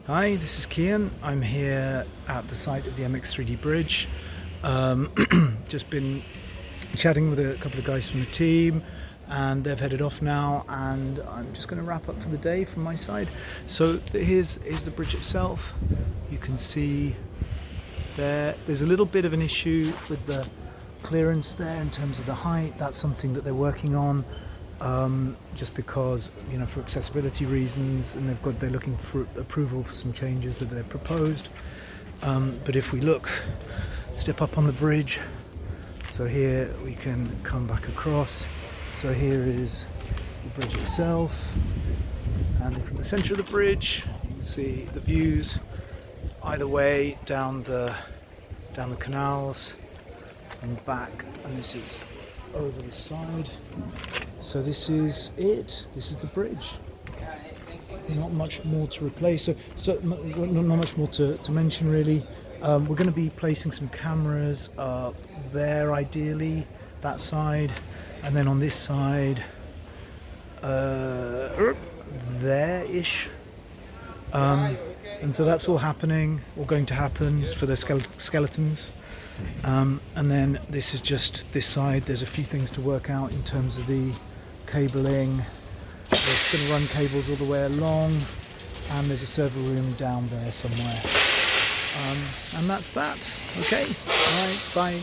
Hi, this is Kian. I'm here at the site of the MX3D bridge. Just been chatting with a couple of guys from the team, and they've headed off now, and I'm just going to wrap up for the day from my side. So here's the bridge itself. You can see there's a little bit of an issue with the clearance there in terms of the height. That's something that they're working on. Just because, for accessibility reasons, and they're looking for approval for some changes that they've proposed. But if we step up on the bridge, so here we can come back across. So here is the bridge itself, and from the center of the bridge you can see the views either way down the canals and back, and this is over the side. So this is it. This is the bridge. Not much more to replace. So not much more to mention really. We're going to be placing some cameras there, ideally that side, and then on this side, there-ish. And so that's all happening, or going to happen for the skeletons. And then this is just this side. There's a few things to work out in terms of the cabling. We're going to run cables all the way along, and there's a server room down there somewhere. And that's that. Okay, all right, bye.